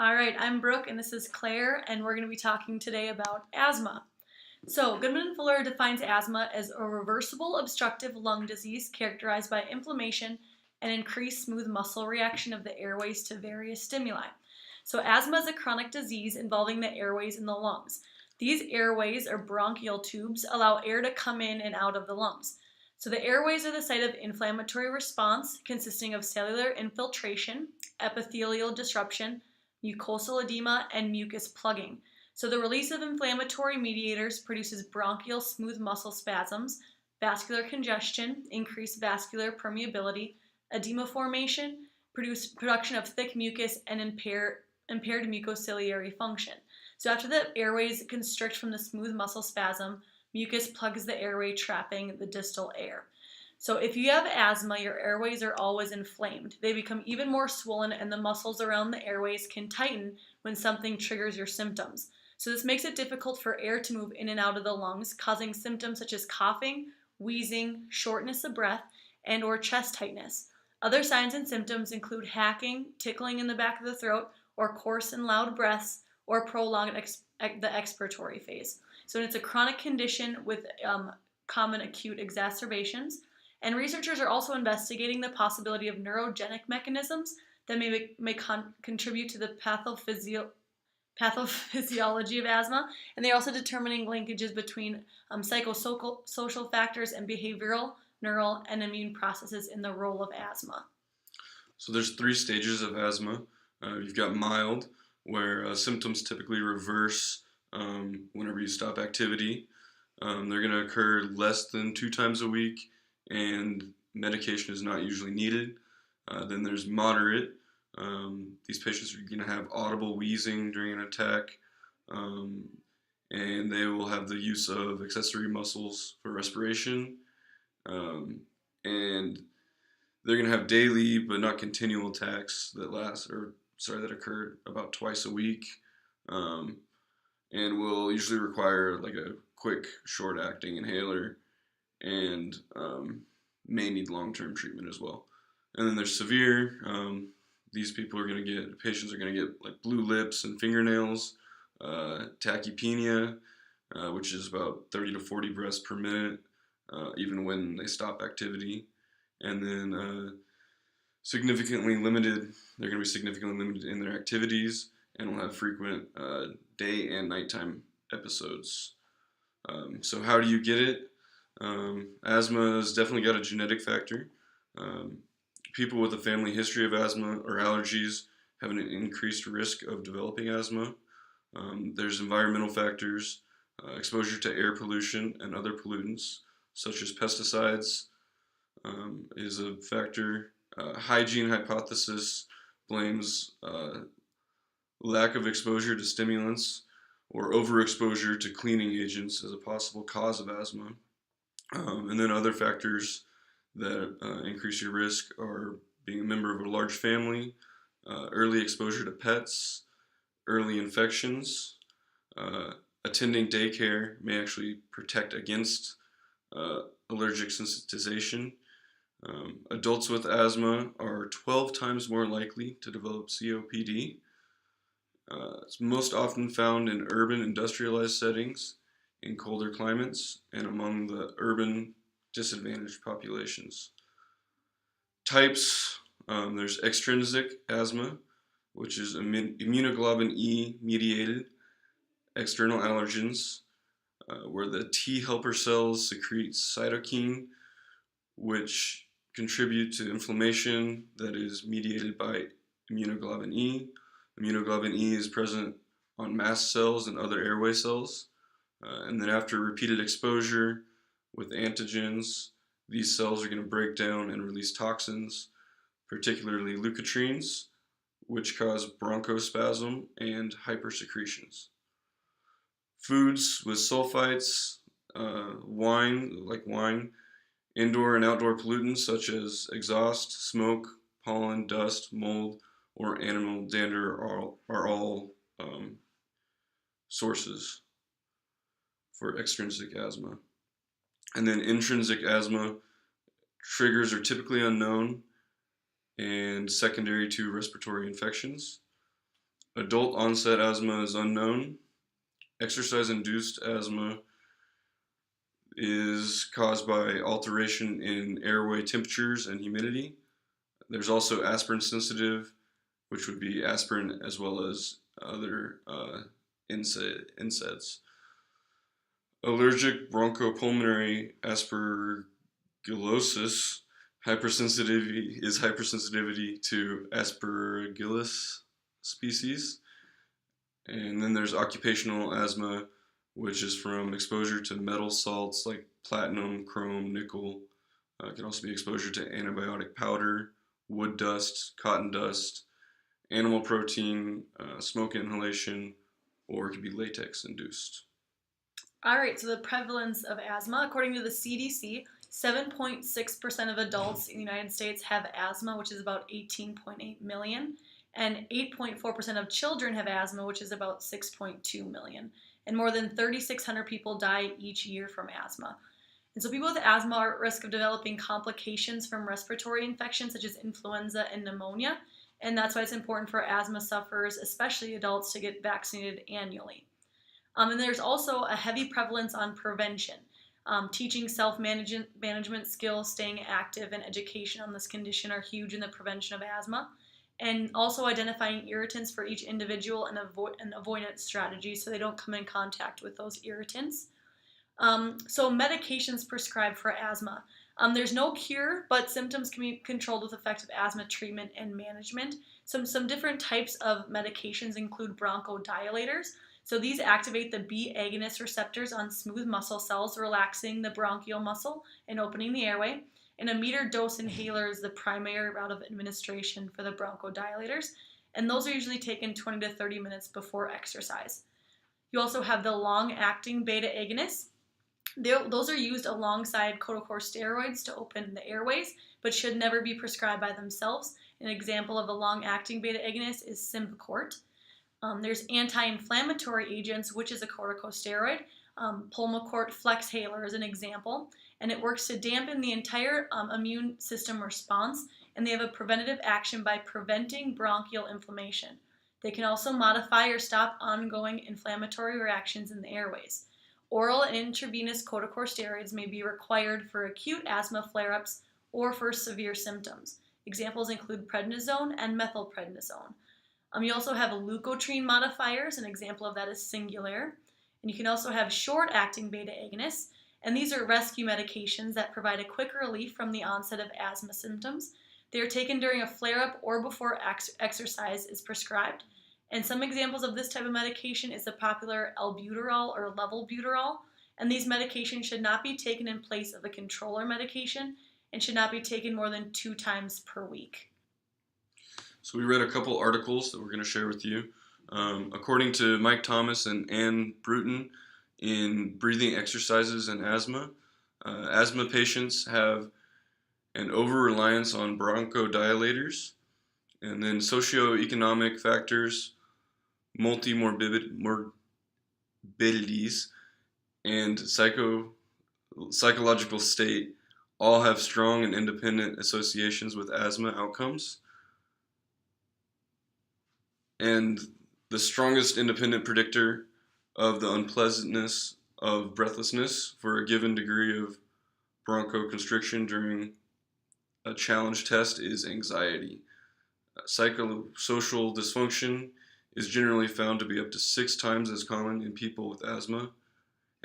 All right, I'm Brooke and this is Claire, and we're going to be talking today about asthma. So, Goodman and Fuller defines asthma as a reversible obstructive lung disease characterized by inflammation and increased smooth muscle reaction of the airways to various stimuli. So, asthma is a chronic disease involving the airways in the lungs. These airways, or bronchial tubes, allow air to come in and out of the lungs. So, the airways are the site of inflammatory response consisting of cellular infiltration, epithelial disruption, mucosal edema, and mucus plugging. So the release of inflammatory mediators produces bronchial smooth muscle spasms, vascular congestion, increased vascular permeability, edema formation, production of thick mucus, and impaired mucociliary function. So after the airways constrict from the smooth muscle spasm, mucus plugs the airway, trapping the distal air. So if you have asthma, your airways are always inflamed. They become even more swollen, and the muscles around the airways can tighten when something triggers your symptoms. So this makes it difficult for air to move in and out of the lungs, causing symptoms such as coughing, wheezing, shortness of breath, and or chest tightness. Other signs and symptoms include hacking, tickling in the back of the throat, or coarse and loud breaths, or prolonged the expiratory phase. So it's a chronic condition with common acute exacerbations. And researchers are also investigating the possibility of neurogenic mechanisms that may contribute to the pathophysiology of asthma. And they're also determining linkages between psychosocial factors and behavioral, neural, and immune processes in the role of asthma. So there's three stages of asthma. You've got mild, where symptoms typically reverse whenever you stop activity. They're going to occur less than 2 times a week, and medication is not usually needed. Then there's moderate. These patients are going to have audible wheezing during an attack, and they will have the use of accessory muscles for respiration, and they're going to have daily but not continual attacks that occur about twice a week, and will usually require like a quick short-acting inhaler, and may need long-term treatment as well. And then there's severe. These patients are going to get like blue lips and fingernails, tachypnea, which is about 30 to 40 breaths per minute, even when they stop activity. And then significantly limited, they're going to be significantly limited in their activities, and will have frequent day and nighttime episodes. So how do you get it? Asthma has definitely got a genetic factor. People with a family history of asthma or allergies have an increased risk of developing asthma. There's environmental factors, exposure to air pollution and other pollutants, such as pesticides, is a factor. Hygiene hypothesis blames lack of exposure to stimulants or overexposure to cleaning agents as a possible cause of asthma. And then other factors that increase your risk are being a member of a large family, early exposure to pets, early infections. Attending daycare may actually protect against allergic sensitization. Adults with asthma are 12 times more likely to develop COPD. It's most often found in urban industrialized settings, in colder climates, and among the urban disadvantaged populations. Types, there's extrinsic asthma, which is immunoglobulin E mediated external allergens, where the T helper cells secrete cytokine, which contribute to inflammation that is mediated by immunoglobulin E. Immunoglobulin E is present on mast cells and other airway cells. And then after repeated exposure with antigens, these cells are going to break down and release toxins, particularly leukotrienes, which cause bronchospasm and hypersecretions. Foods with sulfites, wine, indoor and outdoor pollutants such as exhaust, smoke, pollen, dust, mold, or animal dander are all sources for extrinsic asthma. And then intrinsic asthma, triggers are typically unknown and secondary to respiratory infections. Adult onset asthma is unknown. Exercise-induced asthma is caused by alteration in airway temperatures and humidity. There's also aspirin sensitive, which would be aspirin as well as other NSAIDs. Allergic bronchopulmonary aspergillosis hypersensitivity to Aspergillus species. And then there's occupational asthma, which is from exposure to metal salts like platinum, chrome, nickel. It can also be exposure to antibiotic powder, wood dust, cotton dust, animal protein, smoke inhalation, or it could be latex induced. All right, so the prevalence of asthma, according to the CDC, 7.6% of adults in the United States have asthma, which is about 18.8 million, and 8.4% of children have asthma, which is about 6.2 million. And more than 3,600 people die each year from asthma. And so people with asthma are at risk of developing complications from respiratory infections such as influenza and pneumonia, and that's why it's important for asthma sufferers, especially adults, to get vaccinated annually. And there's also a heavy prevalence on prevention, teaching self-management skills, staying active, and education on this condition are huge in the prevention of asthma. And also identifying irritants for each individual and avoidance strategies so they don't come in contact with those irritants. So medications prescribed for asthma. There's no cure, but symptoms can be controlled with effective asthma treatment and management. Some different types of medications include bronchodilators. So these activate the B agonist receptors on smooth muscle cells, relaxing the bronchial muscle and opening the airway. And a metered dose inhaler is the primary route of administration for the bronchodilators. And those are usually taken 20 to 30 minutes before exercise. You also have the long-acting beta agonists. Those are used alongside corticosteroids to open the airways, but should never be prescribed by themselves. An example of a long-acting beta agonist is Symbicort. There's anti-inflammatory agents, which is a corticosteroid. Pulmicort Flexhaler is an example, and it works to dampen the entire immune system response, and they have a preventative action by preventing bronchial inflammation. They can also modify or stop ongoing inflammatory reactions in the airways. Oral and intravenous corticosteroids may be required for acute asthma flare-ups or for severe symptoms. Examples include prednisone and methylprednisone. You also have leukotriene modifiers. An example of that is Singulair. And you can also have short-acting beta agonists. And these are rescue medications that provide a quick relief from the onset of asthma symptoms. They are taken during a flare-up or before exercise is prescribed. And some examples of this type of medication is the popular albuterol or levobuterol. And these medications should not be taken in place of a controller medication and should not be taken more than 2 times per week. So we read a couple articles that we're going to share with you. According to Mike Thomas and Ann Bruton in Breathing Exercises and Asthma, asthma patients have an over-reliance on bronchodilators, and then socioeconomic factors, multimorbidities, and psychological state all have strong and independent associations with asthma outcomes. And the strongest independent predictor of the unpleasantness of breathlessness for a given degree of bronchoconstriction during a challenge test is anxiety. Psychosocial dysfunction is generally found to be up to 6 times as common in people with asthma.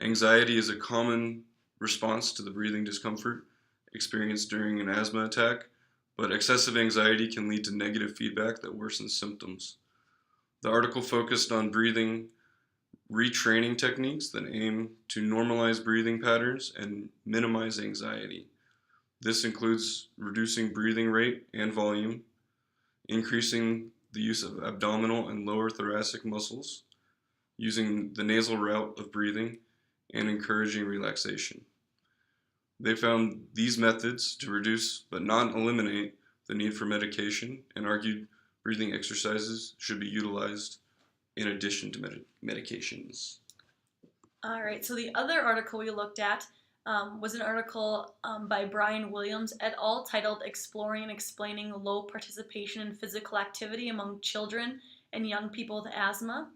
Anxiety is a common response to the breathing discomfort experienced during an asthma attack, but excessive anxiety can lead to negative feedback that worsens symptoms. The article focused on breathing retraining techniques that aim to normalize breathing patterns and minimize anxiety. This includes reducing breathing rate and volume, increasing the use of abdominal and lower thoracic muscles, using the nasal route of breathing, and encouraging relaxation. They found these methods to reduce but not eliminate the need for medication and argued breathing exercises should be utilized in addition to medications. All right, so the other article we looked at was an article by Brian Williams et al. Titled Exploring and Explaining Low Participation in Physical Activity Among Children and young people with asthma.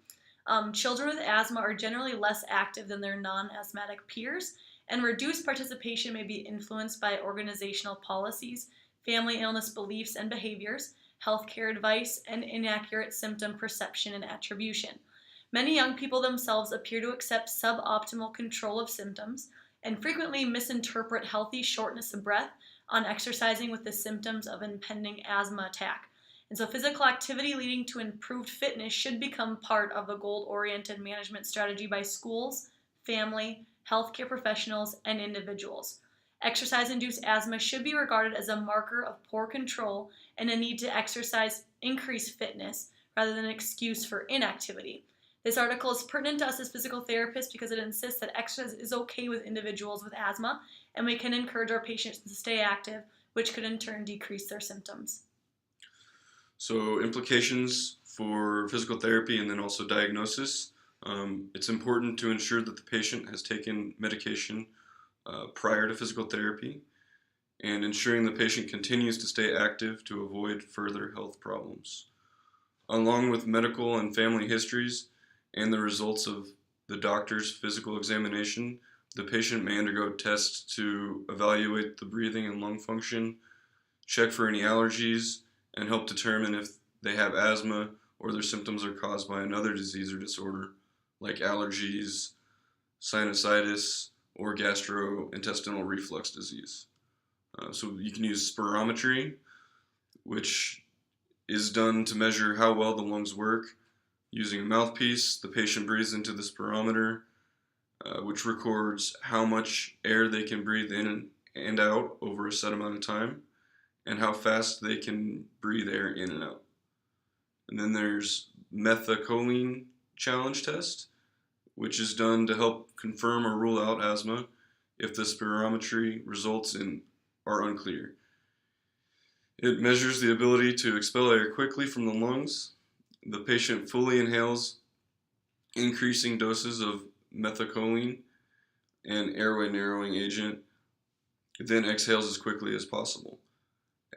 Children with asthma are generally less active than their non-asthmatic peers, and reduced participation may be influenced by organizational policies, family illness beliefs and behaviors, healthcare advice, and inaccurate symptom perception and attribution. Many young people themselves appear to accept suboptimal control of symptoms and frequently misinterpret healthy shortness of breath on exercising with the symptoms of impending asthma attack. And so physical activity leading to improved fitness should become part of the goal-oriented management strategy by schools, family, healthcare professionals, and individuals. Exercise-induced asthma should be regarded as a marker of poor control and a need to exercise increase fitness rather than an excuse for inactivity. This article is pertinent to us as physical therapists because it insists that exercise is okay with individuals with asthma, and we can encourage our patients to stay active, which could in turn decrease their symptoms. So implications for physical therapy and then also diagnosis. It's important to ensure that the patient has taken medication prior to physical therapy, and ensuring the patient continues to stay active to avoid further health problems. Along with medical and family histories and the results of the doctor's physical examination, the patient may undergo tests to evaluate the breathing and lung function, check for any allergies, and help determine if they have asthma or their symptoms are caused by another disease or disorder like allergies, sinusitis, or gastrointestinal reflux disease. So you can use spirometry, which is done to measure how well the lungs work. Using a mouthpiece, the patient breathes into the spirometer, which records how much air they can breathe in and out over a set amount of time, and how fast they can breathe air in and out. And then there's methacholine challenge test, which is done to help confirm or rule out asthma if the spirometry results are unclear. It measures the ability to expel air quickly from the lungs. The patient fully inhales increasing doses of methacholine and airway narrowing agent, then exhales as quickly as possible.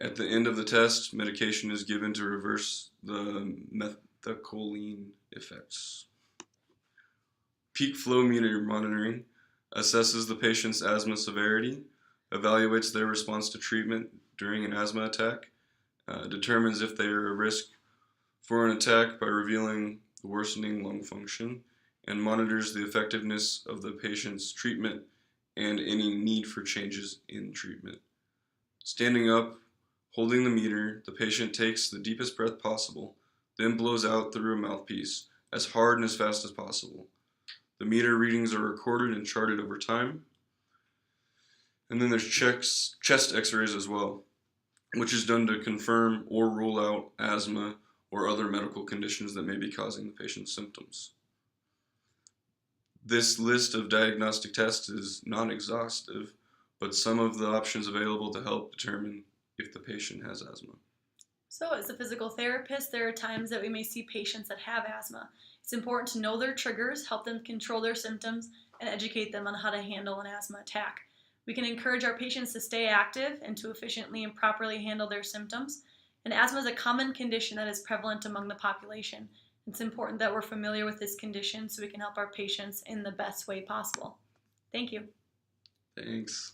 At the end of the test, medication is given to reverse the methacholine effects. Peak flow meter monitoring assesses the patient's asthma severity, evaluates their response to treatment during an asthma attack, determines if they are a risk for an attack by revealing the worsening lung function, and monitors the effectiveness of the patient's treatment and any need for changes in treatment. Standing up, holding the meter, the patient takes the deepest breath possible, then blows out through a mouthpiece as hard and as fast as possible. The meter readings are recorded and charted over time. And then there's chest x-rays as well, which is done to confirm or rule out asthma or other medical conditions that may be causing the patient's symptoms. This list of diagnostic tests is not exhaustive, but some of the options available to help determine if the patient has asthma. So as a physical therapist, there are times that we may see patients that have asthma. It's important to know their triggers, help them control their symptoms, and educate them on how to handle an asthma attack. We can encourage our patients to stay active and to efficiently and properly handle their symptoms. And asthma is a common condition that is prevalent among the population. It's important that we're familiar with this condition so we can help our patients in the best way possible. Thank you. Thanks.